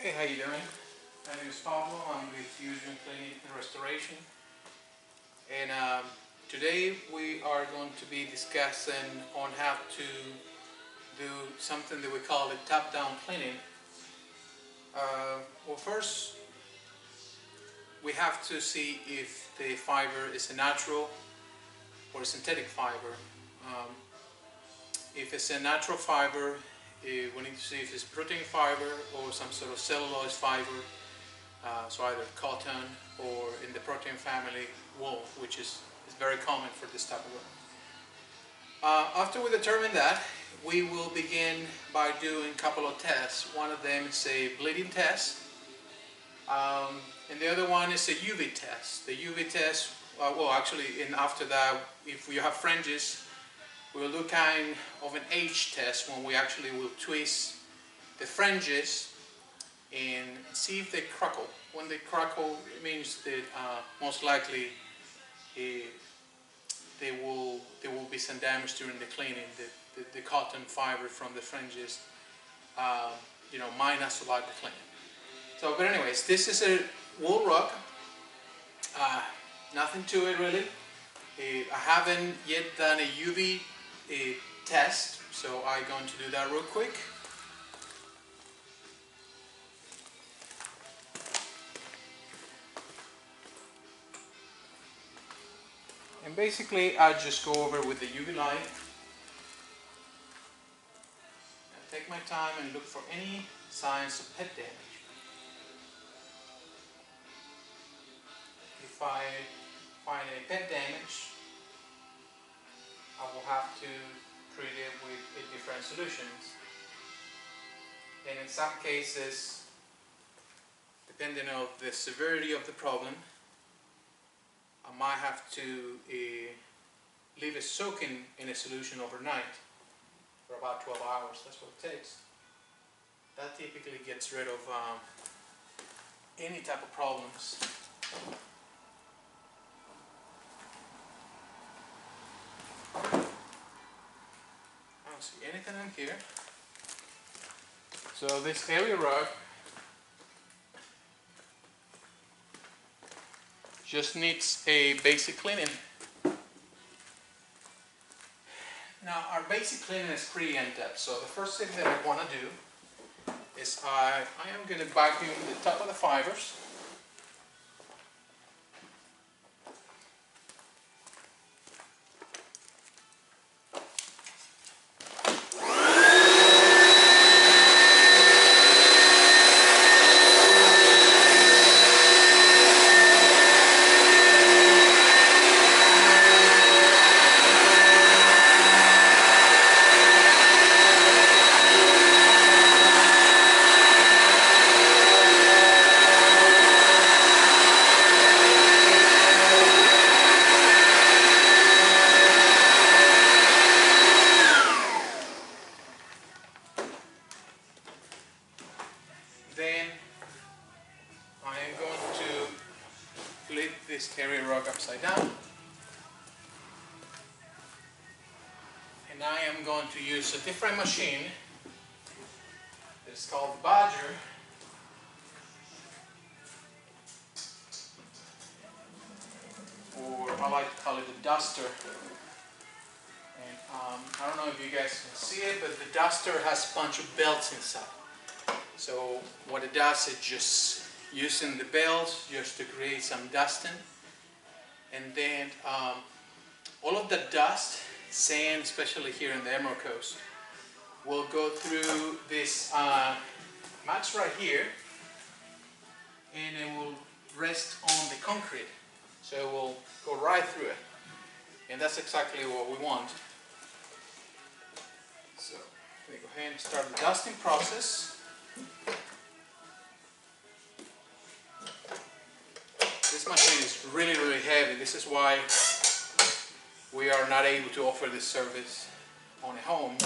Hey, how you doing? My name is Pablo. I'm with Fusion Cleaning and Restoration. And today we are going to be discussing on how to do something that we call the top-down cleaning. Well, first we have to see if the fiber is a natural or a synthetic fiber. If it's a natural fiber, we need to see if it's protein fiber or some sort of cellulose fiber, so either cotton or in the protein family wool, which is very common for this type of work. After we determine that, we will begin by doing a couple of tests. One of them is a bleeding test, and the other one is a UV test. The UV test, and after that, if you have fringes, we'll do kind of an age test when we actually will twist the fringes and see if they crackle. When they crackle, it means that most likely there will be some damage during the cleaning. The cotton fiber from the fringes, might not survive the cleaning. So, but anyways, this is a wool rug. Nothing to it really. I haven't yet done a UV test, so I'm going to do that real quick. And basically I just go over with the UV light and take my time and look for any signs of pet damage. If I find any pet damage, I will have to treat it with different solutions. And in some cases, depending on the severity of the problem, I might have to leave it soaking in a solution overnight for about 12 hours. That's what it takes. That typically gets rid of any type of problems. I don't see anything in here. So this area rug just needs a basic cleaning. Now our basic cleaning is pretty in-depth, so the first thing that I want to do is I am going to vacuum the top of the fibers. Then I am going to flip this carrier rug upside down, and I am going to use a different machine that is called the Badger, or I like to call it the duster. And I don't know if you guys can see it, but the duster has a bunch of belts inside. So what it does is just using the belts just to create some dusting, and then all of the dust, sand, especially here in the Emerald Coast, will go through this mats right here, and it will rest on the concrete. So it will go right through it, and that's exactly what we want. So let me go ahead and start the dusting process. This machine is really heavy. This is why we are not able to offer this service on a home.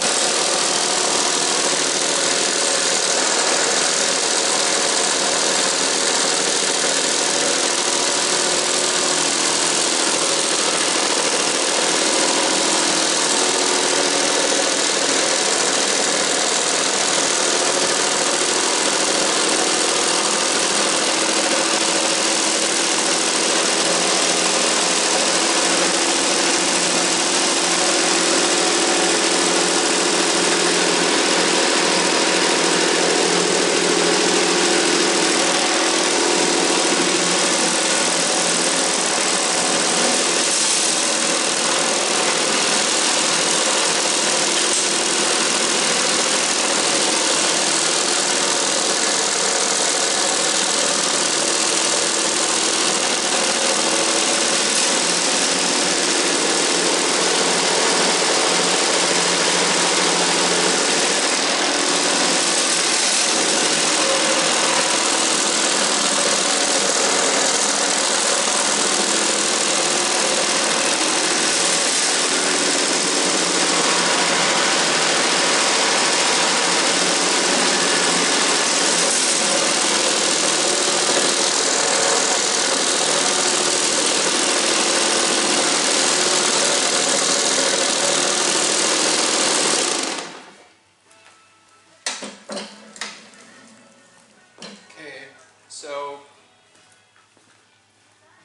So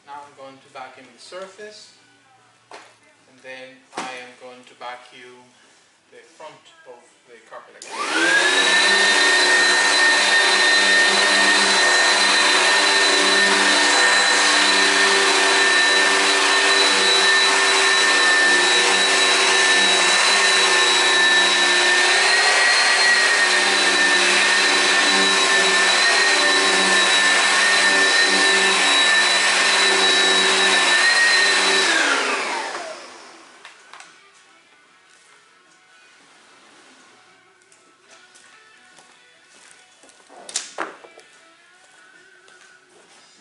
now I'm going to vacuum the surface, and then I am going to vacuum the front of the carpet again.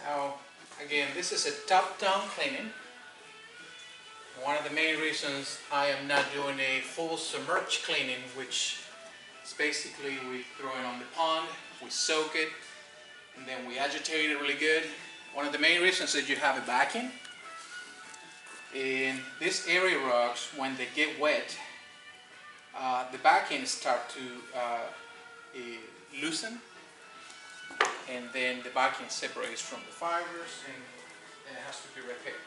Now, again, this is a top-down cleaning. One of the main reasons I am not doing a full submerged cleaning, which is basically we throw it on the pond, we soak it, and then we agitate it really good. One of the main reasons is you have a backing. In these area rugs, when they get wet, the backing start to loosen, and then the backing separates from the fibers, and it has to be repaired.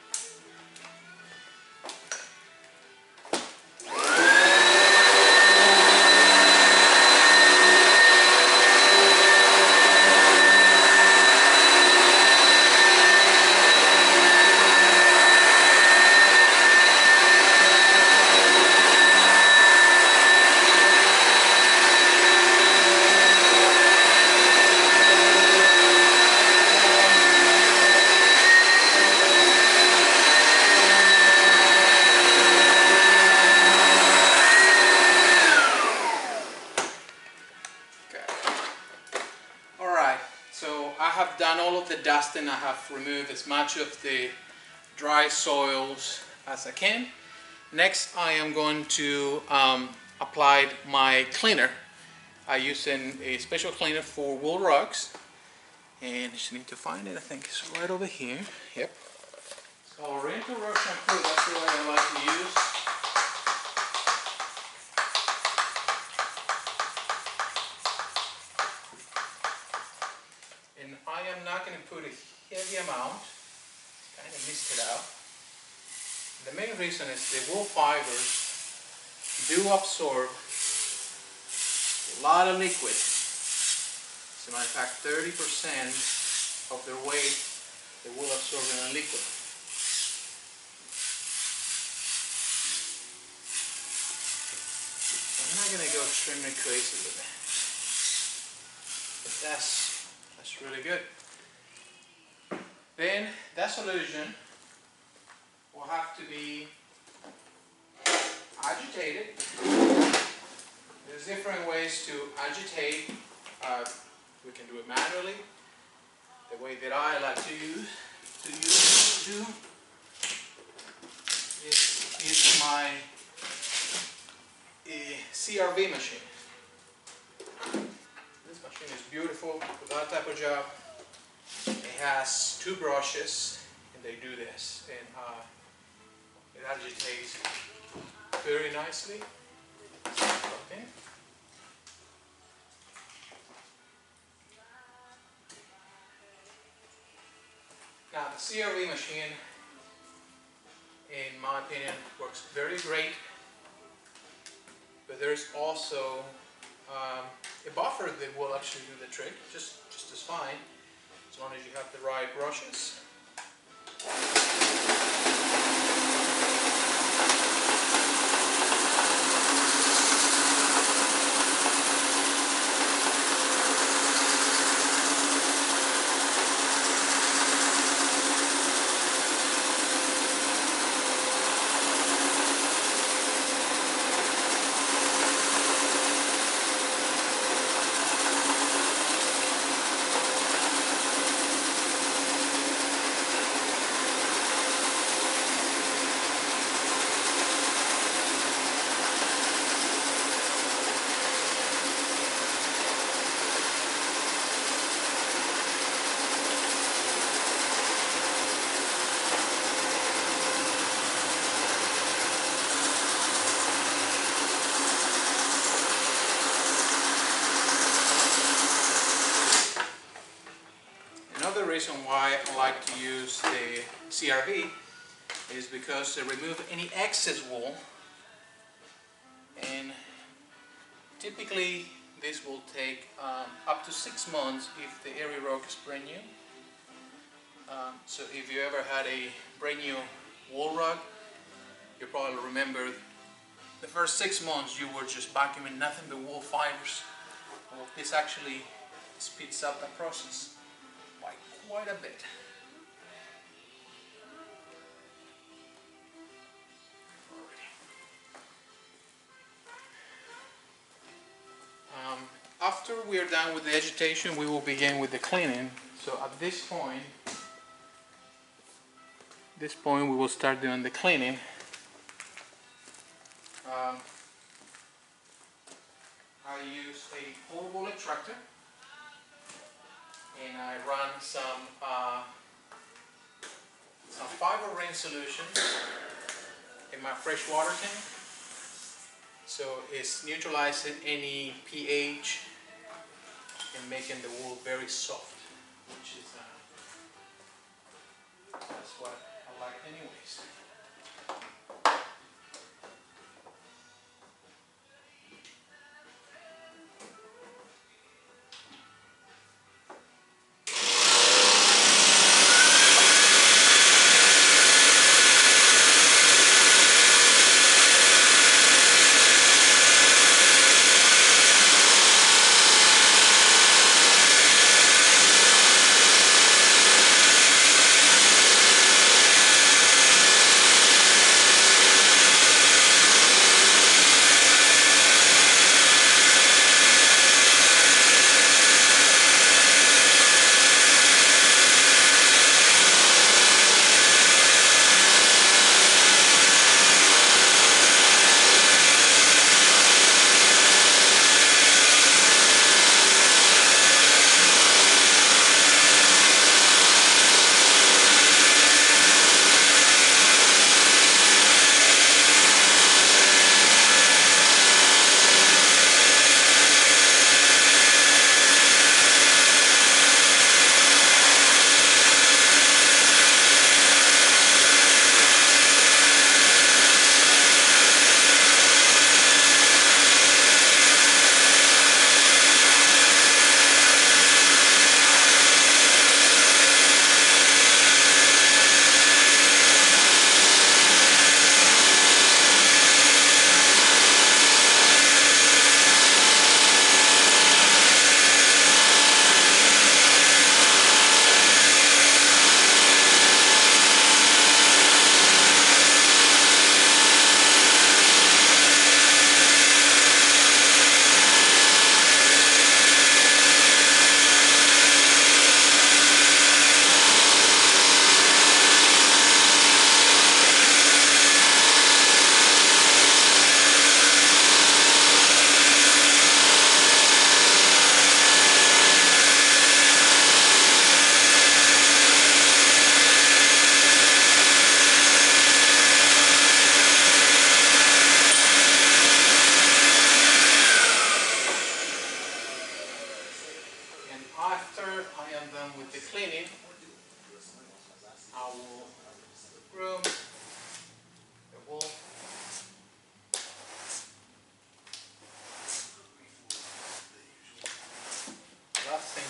I have done all of the dusting. I have removed as much of the dry soils as I can. Next, I am going to apply my cleaner. I'm using a special cleaner for wool rugs, and I just need to find it. I think it's right over here. Yep. So rental rug shampoo, that's the way I like to use. And I am not going to put a heavy amount, kind of mist it out. The main reason is the wool fibers do absorb a lot of liquid. As a matter of fact, 30% of their weight they will absorb in a liquid. I'm not going to go extremely crazy with it, but that's really good. Then that solution will have to be agitated. There's different ways to agitate. We can do it manually. The way that I like to use is my CRV machine. This machine is beautiful for that type of job. It has two brushes, and they do this, and it agitates very nicely. Okay. Now the CRV machine, in my opinion, works very great, but there's also a buffer that will actually do the trick just as fine, as long as you have the right brushes. Another reason why I like to use the CRV is because they remove any excess wool, and typically this will take up to 6 months if the area rug is brand new. So if you ever had a brand new wool rug, you probably remember the first 6 months you were just vacuuming nothing but wool fibers. Well, this actually speeds up the process by quite a bit. After we are done with the vegetation, we will begin with the cleaning. So at this point we will start doing the cleaning. I use a portable extractor, and I run some fiber rinse solution in my fresh water tank. So it's neutralizing any pH and making the wool very soft, which is that's what I like anyways.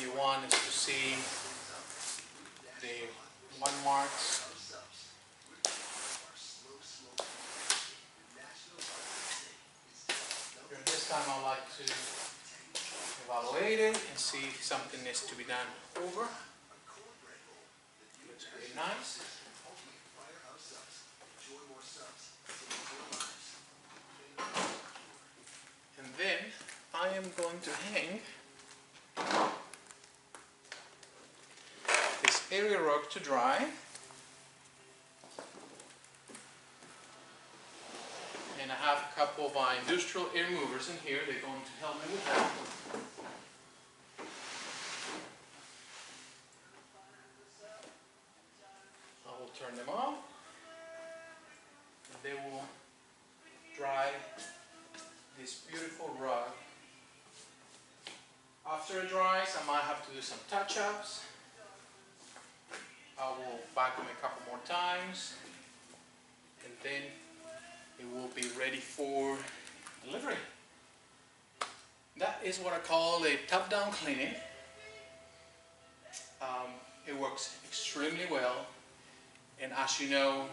You want is to see the one marks. During this time I like to evaluate it and see if something needs to be done over. Looks pretty nice. And then I am going to hang area rug to dry, and I have a couple of industrial air movers in here. They're going to help me with that. I will turn them on, and they will dry this beautiful rug. After it dries, I might have to do some touch-ups. I will vacuum a couple more times, and then it will be ready for delivery. That is what I call a top-down cleaning. It works extremely well, and as you know,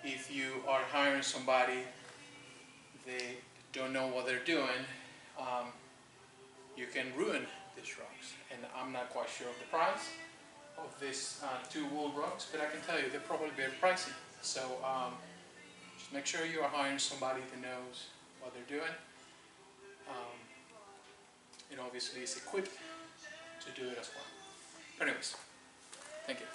if you are hiring somebody, they don't know what they're doing, you can ruin these rugs. And I'm not quite sure of the price of these 2 wool rugs, but I can tell you they're probably very pricey. So just make sure you are hiring somebody that knows what they're doing, and obviously is equipped to do it as well. Anyways, thank you.